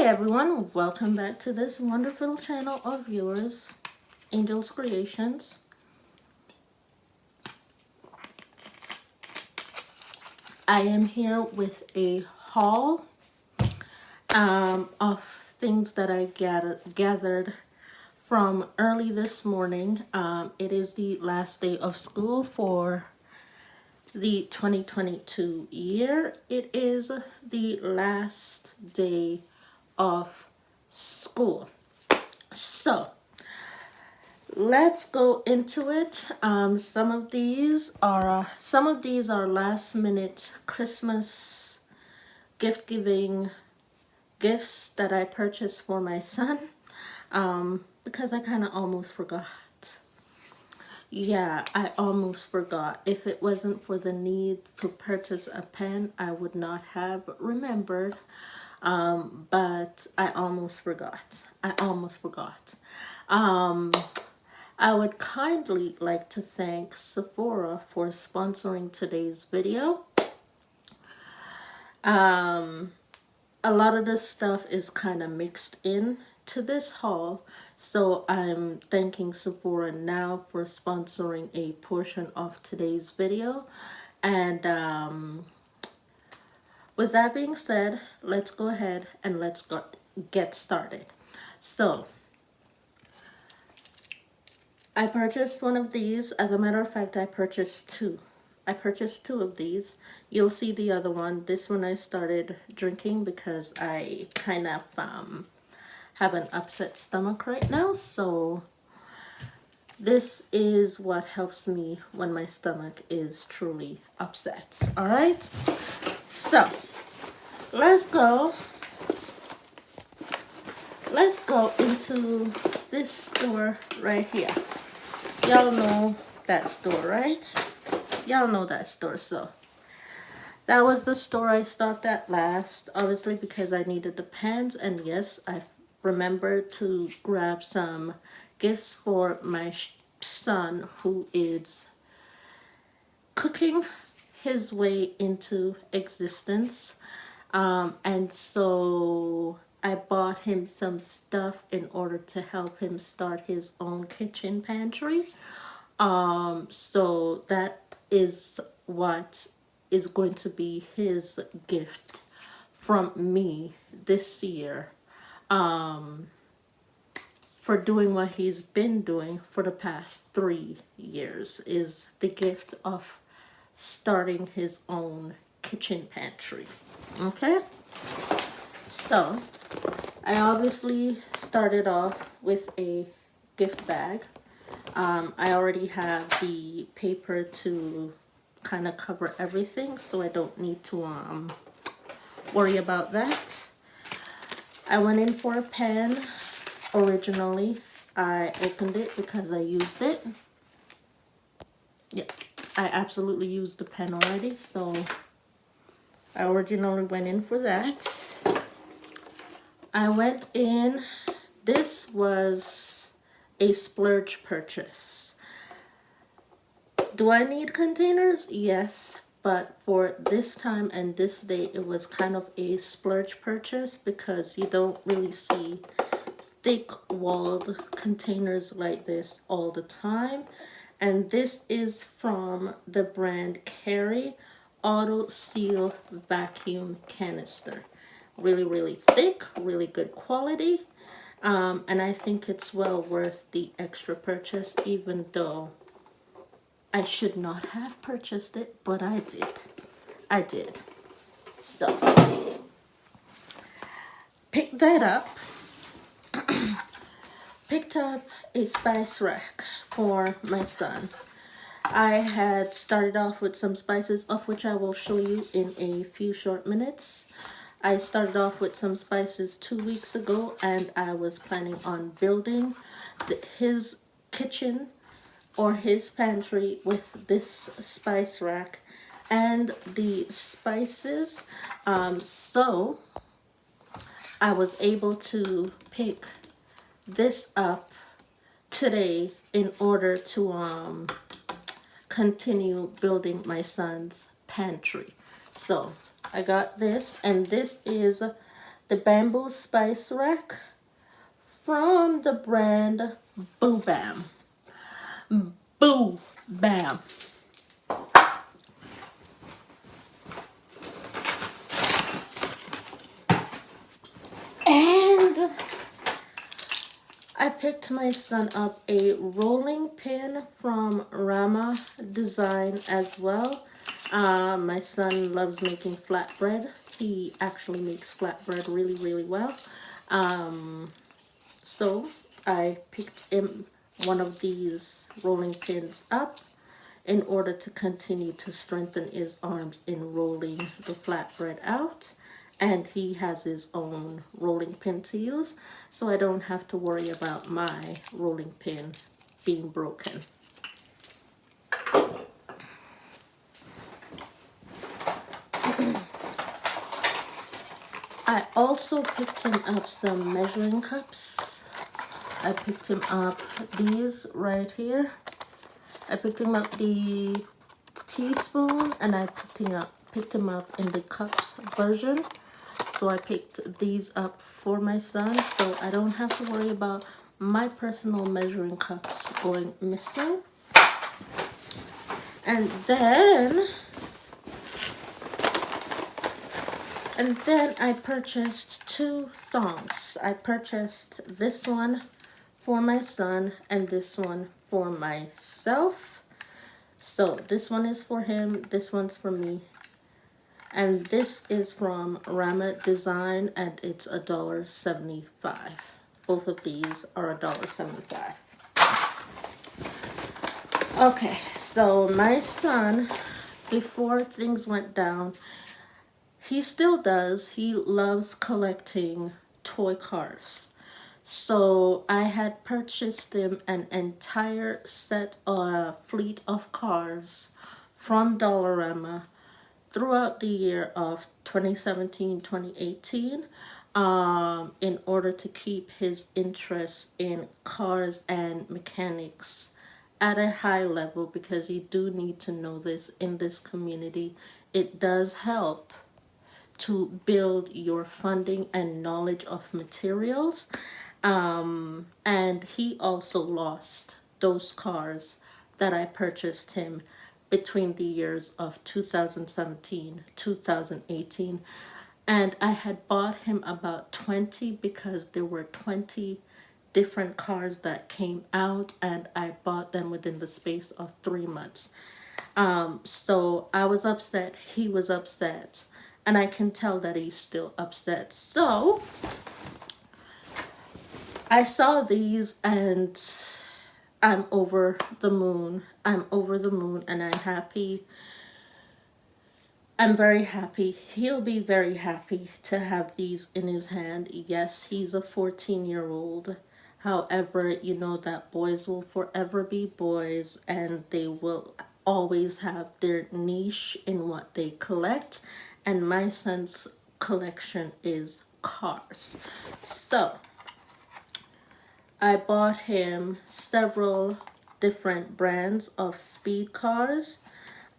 everyone, welcome back to this wonderful channel of yours, Angel's Creations. I am here with a haul of things that I gathered from early this morning. It is the last day of school for the 2022 year. It is the last day of school. So let's go into it. Some of these are last minute Christmas gift giving gifts that I purchased for my son, because I kind of almost forgot. Yeah, I almost forgot. If it wasn't for the need to purchase a pen, I would not have remembered. But I almost forgot. I would kindly like to thank Sephora for sponsoring today's video. A lot of this stuff is kind of mixed in to this haul, so I'm thanking Sephora now for sponsoring a portion of today's video. And with that being said, let's go ahead and let's get started. So I purchased one of these. As a matter of fact, I purchased two. Of these. You'll see the other one. This one I started drinking because I kind of have an upset stomach right now. So this is what helps me when my stomach is truly upset. All right. So let's go into this store right here. Y'all know that store, right? Y'all know that store. So that was the store I stopped at last, obviously because I needed the pens. And yes, I remembered to grab some gifts for my son, who is cooking his way into existence. And so I bought him some stuff in order to help him start his own kitchen pantry. So that is what is going to be his gift from me this year, for doing what he's been doing for the past 3 years, is the gift of starting his own kitchen pantry. Okay, so I obviously started off with a gift bag. I already have the paper to kind of cover everything, so I don't need to worry about that. I went in for a pen. Originally, I opened it because I used it. Yeah, I absolutely used the pen already, so I originally went in for that. I went in, this was a splurge purchase. Do I need containers? Yes, but for this time and this day, it was kind of a splurge purchase because you don't really see thick-walled containers like this all the time. And this is from the brand Carry Auto Seal Vacuum Canister. Really thick, really good quality. And I think it's well worth the extra purchase, even though I should not have purchased it, but I did. So picked that up. Picked up a spice rack for my son. I had started off with some spices, of which I will show you in a few short minutes. I started off with some spices 2 weeks ago, and I was planning on building his kitchen or his pantry with this spice rack and the spices. So I was able to pick this up today in order to continue building my son's pantry. So I got this, and this is the bamboo spice rack from the brand Boo Bam. Boo Bam. And I picked my son up a rolling pin from Rama Design as well. My son loves making flatbread. He actually makes flatbread really, really well. So I picked him one of these rolling pins up in order to continue to strengthen his arms in rolling the flatbread out. And he has his own rolling pin to use, so I don't have to worry about my rolling pin being broken. I also picked him up some measuring cups. I picked him up these right here. I picked him up the teaspoon, and I picked him up in the cups version. So I picked these up for my son, so I don't have to worry about my personal measuring cups going missing. And then I purchased two thongs. I purchased this one for my son and this one for myself. So this one is for him, this one's for me. And this is from Rama Design, and it's $1.75. Both of these are $1.75. Okay, so my son, before things went down, he still does. He loves collecting toy cars. So I had purchased him an entire fleet of cars from Dollarama throughout the year of 2017-2018 in order to keep his interest in cars and mechanics at a high level, because you do need to know this in this community. It does help to build your funding and knowledge of materials. And he also lost those cars that I purchased him between the years of 2017-2018, and I had bought him about 20 because there were 20 different cars that came out, and I bought them within the space of 3 months. So I was upset, he was upset, and I can tell that he's still upset. So I saw these and I'm over the moon. I'm over the moon, and I'm happy. I'm very happy. He'll be very happy to have these in his hand. Yes, he's a 14-year-old. However, you know that boys will forever be boys, and they will always have their niche in what they collect. And my son's collection is cars. So I bought him several different brands of speed cars.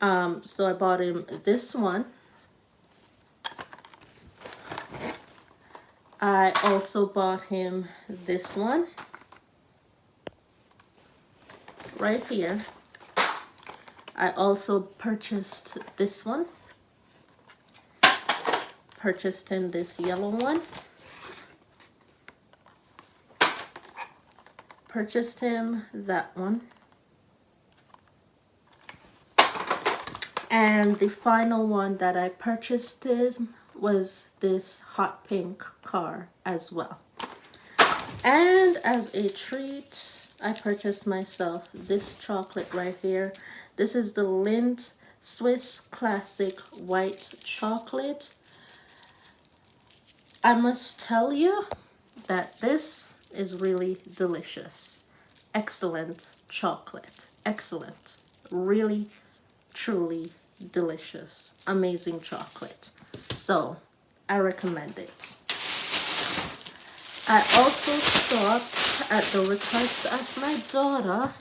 So I bought him this one. I also bought him this one right here. I also purchased this one. Purchased him this yellow one. Purchased him that one. And the final one that I purchased was this hot pink car as well. And as a treat, I purchased myself this chocolate right here. This is the Lindt Swiss Classic White Chocolate. I must tell you that this is really delicious. Excellent chocolate. Excellent. Really, truly delicious. Amazing chocolate. So, I recommend it. I also stopped at the request of my daughter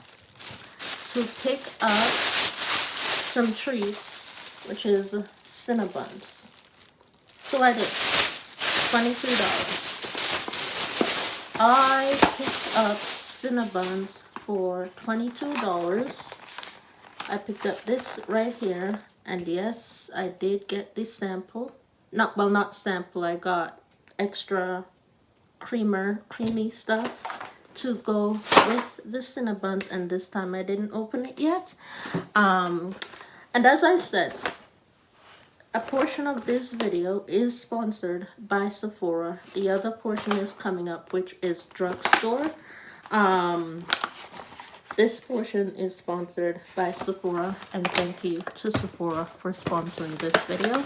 to pick up some treats, which is Cinnabons. So I did. $22. I picked up Cinnabons for $22. I picked up this right here, and yes, I did get the sample. Not sample, I got extra creamy stuff to go with the Cinnabons, and this time I didn't open it yet. And as I said, a portion of this video is sponsored by Sephora. The other portion is coming up, which is drugstore. This portion is sponsored by Sephora, and thank you to Sephora for sponsoring this video.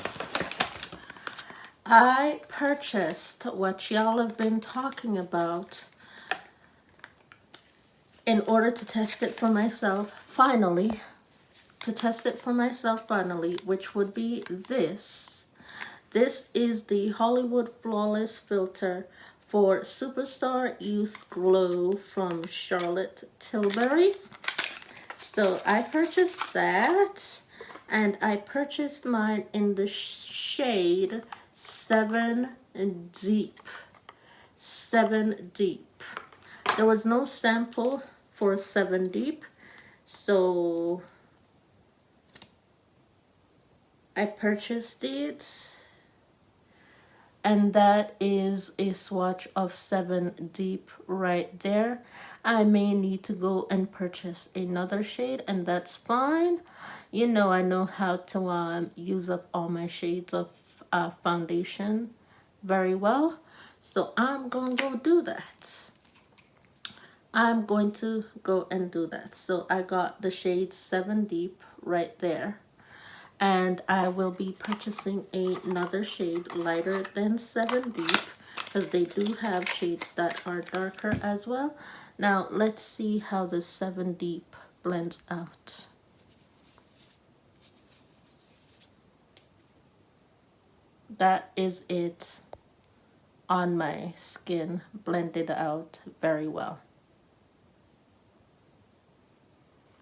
I purchased what y'all have been talking about in order to test it for myself, finally. To test it for myself finally, which would be this. This is the Hollywood Flawless Filter for Superstar Youth Glow from Charlotte Tilbury. So I purchased that, and I purchased mine in the shade 7 Deep. 7 Deep. There was no sample for 7 Deep, so I purchased it, and that is a swatch of 7 Deep right there. I may need to go and purchase another shade, and that's fine. You know, I know how to use up all my shades of foundation very well, so I'm going to go do that. I'm going to go and do that. So I got the shade 7 Deep right there. And I will be purchasing another shade lighter than 7 Deep, because they do have shades that are darker as well. Now let's see how the 7 Deep blends out. That is it on my skin, blended out very well.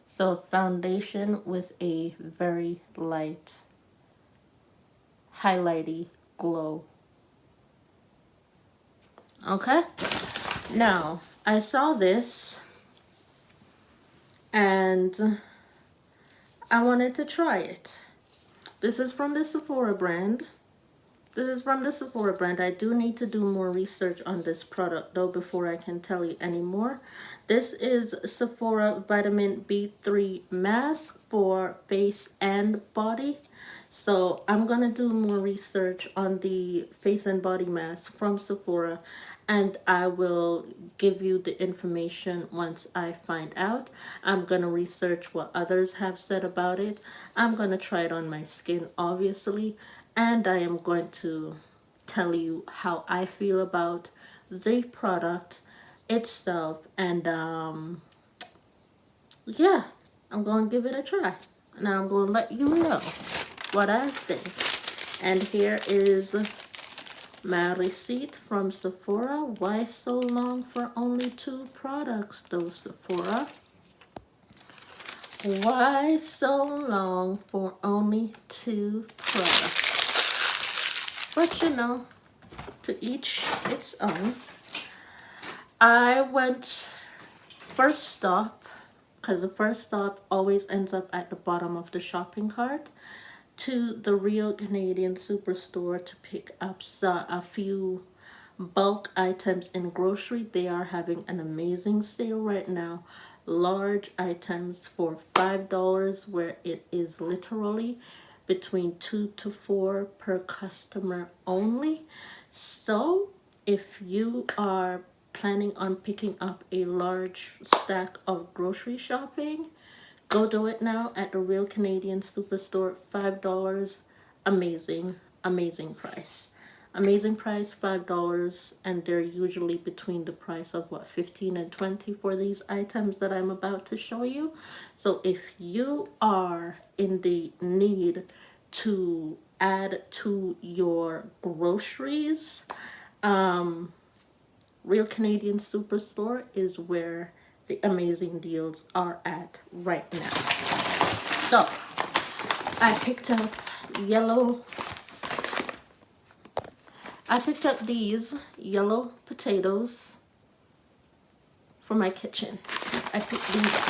So foundation with a very light, highlighty glow. Okay, now I saw this and I wanted to try it. This is from the Sephora brand. I do need to do more research on this product though before I can tell you any more. This is Sephora Vitamin B3 Mask for face and body. So I'm going to do more research on the face and body mask from Sephora, and I will give you the information once I find out. I'm going to research what others have said about it. I'm going to try it on my skin, obviously, and I am going to tell you how I feel about the product itself. And yeah, I'm going to give it a try. And I'm going to let you know what I think. And here is my receipt from Sephora. Why so long for only 2 products though, Sephora? Why so long for only 2 products? But you know, to each its own. I went first stop, because the first stop always ends up at the bottom of the shopping cart, to the Real Canadian Superstore to pick up a few bulk items in grocery. They are having an amazing sale right now. Large items for $5, where it is literally between 2 to 4 per customer only. So if you are planning on picking up a large stack of grocery shopping, go do it now at the Real Canadian Superstore. $5. Amazing price. Amazing price, $5, and they're usually between the price of what, 15 and 20 for these items that I'm about to show you. So if you are in the need to add to your groceries, Real Canadian Superstore is where the amazing deals are at right now. So I picked up yellow I picked up these yellow potatoes for my kitchen. I picked these up.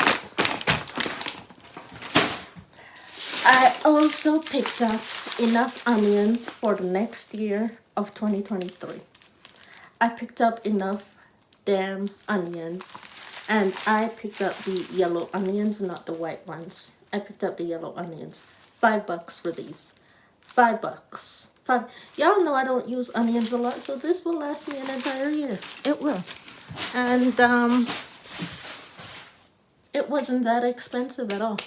I also picked up enough onions for the next year of 2023. I picked up enough damn onions, and I picked up the yellow onions, not the white ones. I picked up the yellow onions. $5 for these. $5. Y'all know I don't use onions a lot, so this will last me an entire year. It will. And it wasn't that expensive at all.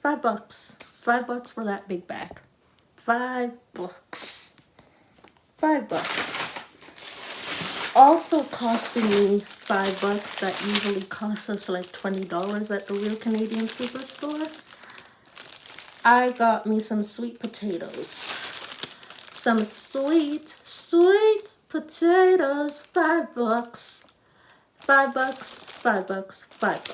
$5. $5 for that big bag. $5. $5. Also costing me $5 that usually costs us like $20 at the Real Canadian Superstore. I got me some sweet potatoes. Some sweet potatoes. $5. $5, $5,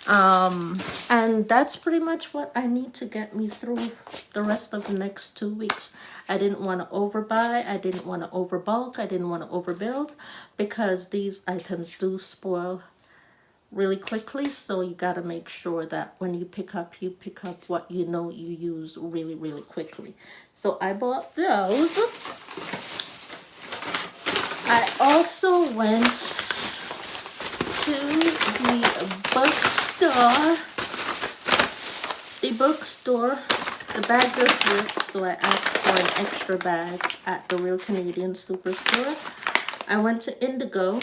$5. And that's pretty much what I need to get me through the rest of the next 2 weeks. I didn't want to overbuy, I didn't want to overbulk, I didn't want to overbuild, because these items do spoil really quickly. So you got to make sure that when you pick up what you know you use really, really quickly. So I bought those. I also went to the bookstore. The bag just ripped, so I asked for an extra bag at the Real Canadian Superstore. I went to Indigo.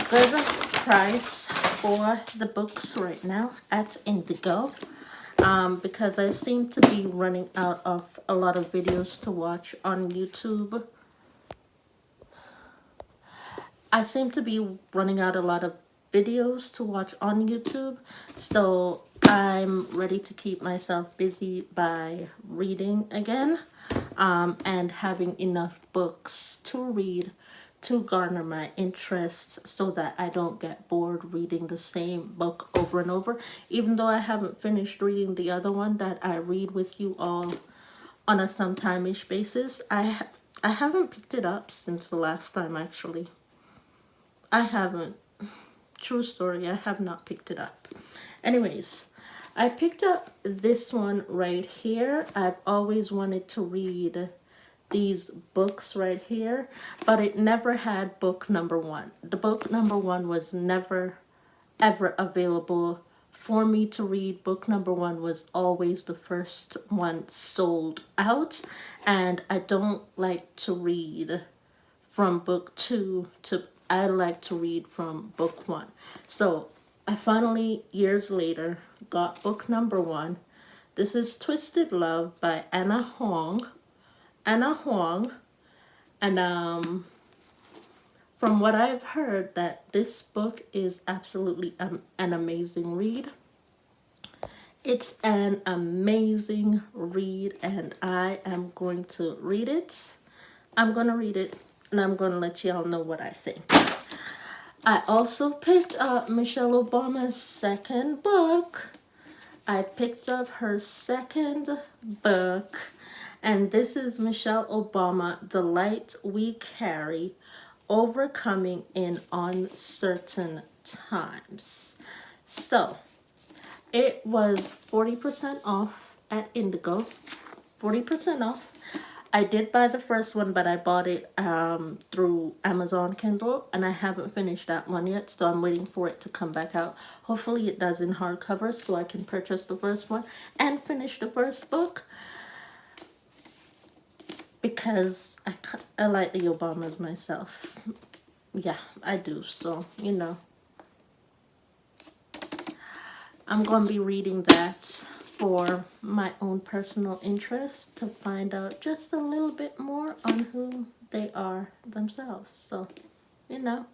Good price for the books right now at Indigo. Because I seem to be running out of a lot of videos to watch on YouTube. I seem to be running out a lot of videos to watch on YouTube, so I'm ready to keep myself busy by reading again, and having enough books to read to garner my interest so that I don't get bored reading the same book over and over, even though I haven't finished reading the other one that I read with you all on a sometime-ish basis. I haven't picked it up since the last time, actually. I haven't. True story, I have not picked it up. Anyways, I picked up this one right here. I've always wanted to read these books right here, but it never had book number 1. The book number 1 was never, ever available for me to read. Book number 1 was always the first one sold out, and I don't like to read from book 2 to I like to read from book 1. So I finally, years later, got book number 1. This is Twisted Love by Anna Huang. And from what I've heard, that this book is absolutely an amazing read. It's an amazing read, and I am going to read it. I'm going to read it, and I'm going to let y'all know what I think. I also picked up Michelle Obama's second book. I picked up her second book, and this is Michelle Obama, The Light We Carry, Overcoming in Uncertain Times. So, it was 40% off at Indigo. 40% off. I did buy the first one, but I bought it through Amazon Kindle, and I haven't finished that one yet, so I'm waiting for it to come back out. Hopefully it does in hardcover, so I can purchase the first one and finish the first book, because I like the Obamas myself. Yeah, I do, so, you know. I'm going to be reading that for my own personal interest, to find out just a little bit more on who they are themselves. So, you know,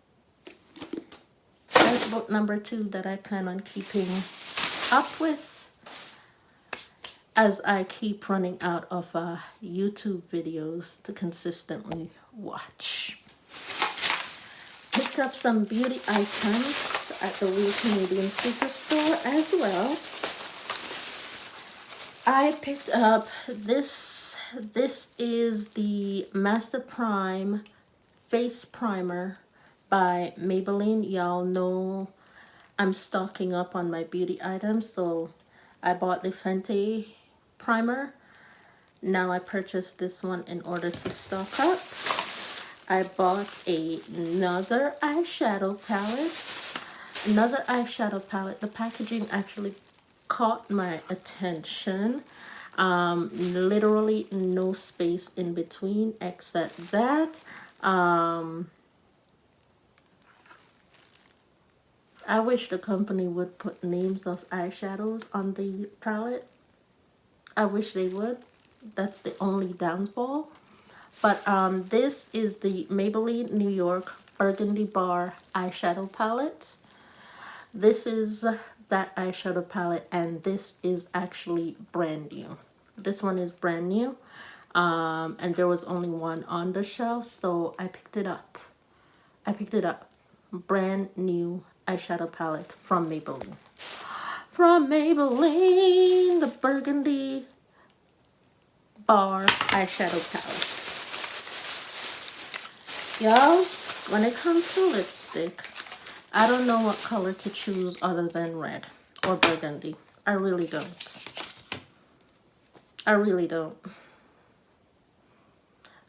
that's book number 2 that I plan on keeping up with as I keep running out of YouTube videos to consistently watch. Picked up some beauty items at the Real Canadian Superstore as well. I picked up this this is the Master Prime Face Primer by Maybelline. Y'all know I'm stocking up on my beauty items, so I bought the Fenty primer. Now I purchased this one in order to stock up. I bought another eyeshadow palette. The packaging actually caught my attention. Literally no space in between except that. I wish the company would put names of eyeshadows on the palette. I wish they would. That's the only downfall. But this is the Maybelline New York Burgundy Bar eyeshadow palette. This is that eyeshadow palette, and this is actually brand new. This one is brand new. And there was only one on the shelf, so I picked it up. Brand new eyeshadow palette from Maybelline. The Burgundy Bar eyeshadow palettes. Y'all, when it comes to lipstick, I don't know what color to choose other than red or burgundy. I really don't.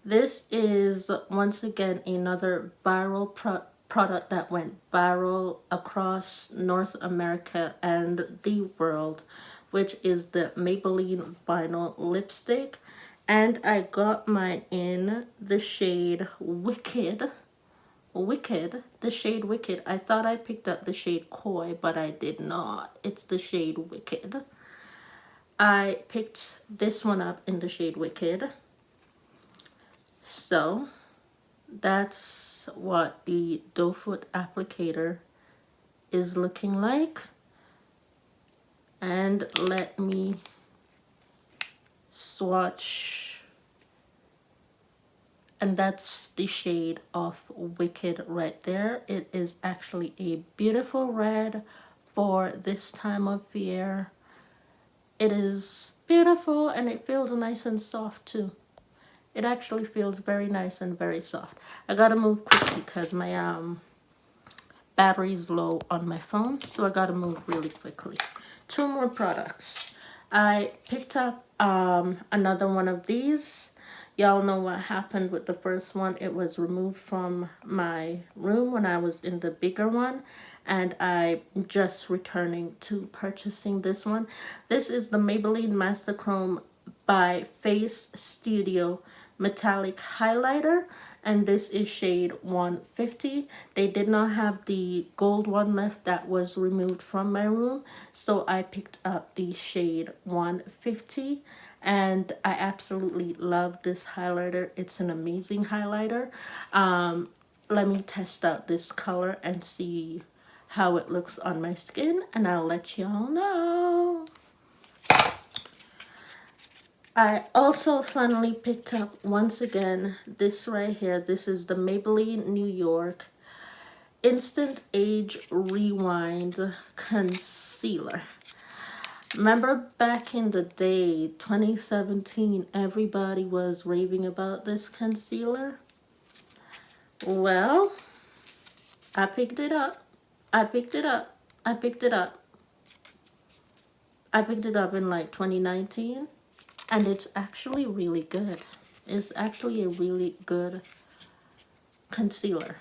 This is once again another viral product that went viral across North America and the world, which is the Maybelline Vinyl Lipstick. And I got mine in the shade Wicked. The shade Wicked. I thought I picked up the shade Coy, but I did not. It's the shade Wicked. I picked this one up in the shade Wicked. So that's what the doe foot applicator is looking like. And let me swatch. And that's the shade of Wicked right there. It is actually a beautiful red for this time of year. It is beautiful and it feels nice and soft too. It actually feels very nice and very soft. I gotta move quickly because my battery's low on my phone, so I gotta move really quickly. 2 more products. I picked up another one of these. Y'all know what happened with the first one. It was removed from my room when I was in the bigger one, and I'm just returning to purchasing this one. This is the Maybelline Master Chrome by Face Studio Metallic Highlighter, and this is shade 150. They did not have the gold one left that was removed from my room, so I picked up the shade 150, and I absolutely love this highlighter. It's an amazing highlighter. Let me test out this color and see how it looks on my skin, and I'll let y'all know. I also finally picked up, once again, this right here. This is the Maybelline New York Instant Age Rewind Concealer. Remember back in the day, 2017, everybody was raving about this concealer? Well, I picked it up. I picked it up in like 2019. And it's actually really good. It's actually a really good concealer.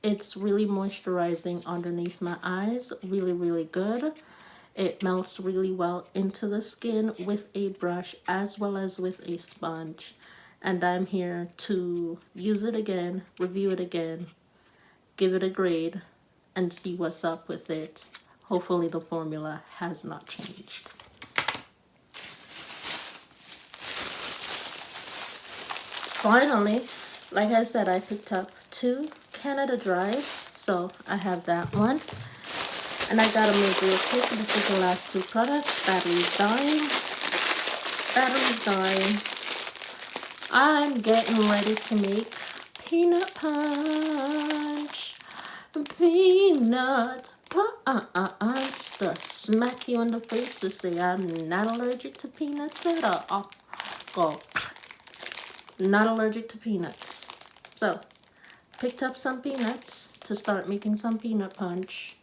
It's really moisturizing underneath my eyes. Really good. It melts really well into the skin with a brush as well as with a sponge. And I'm here to use it again, review it again, give it a grade, and see what's up with it. Hopefully the formula has not changed. Finally, like I said, I picked up 2 Canada Dries, so I have that one. And I gotta move real quick. This is the last 2 products. Battery's dying. I'm getting ready to make peanut punch. Peanut punch. To smack you in the face to say I'm not allergic to peanuts at all. Go. Not allergic to peanuts. So, picked up some peanuts to start making some peanut punch.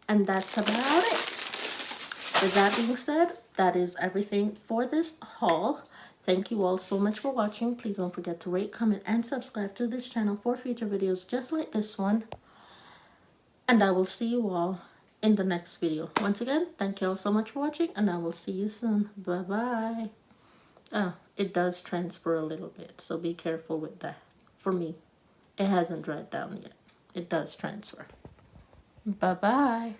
And that's about it. With that being said, that is everything for this haul. Thank you all so much for watching. Please don't forget to rate, comment, and subscribe to this channel for future videos just like this one. And I will see you all in the next video. Once again, thank you all so much for watching, and I will see you soon. Bye-bye. Oh, it does transfer a little bit, so be careful with that. For me, it hasn't dried down yet. It does transfer. Bye-bye.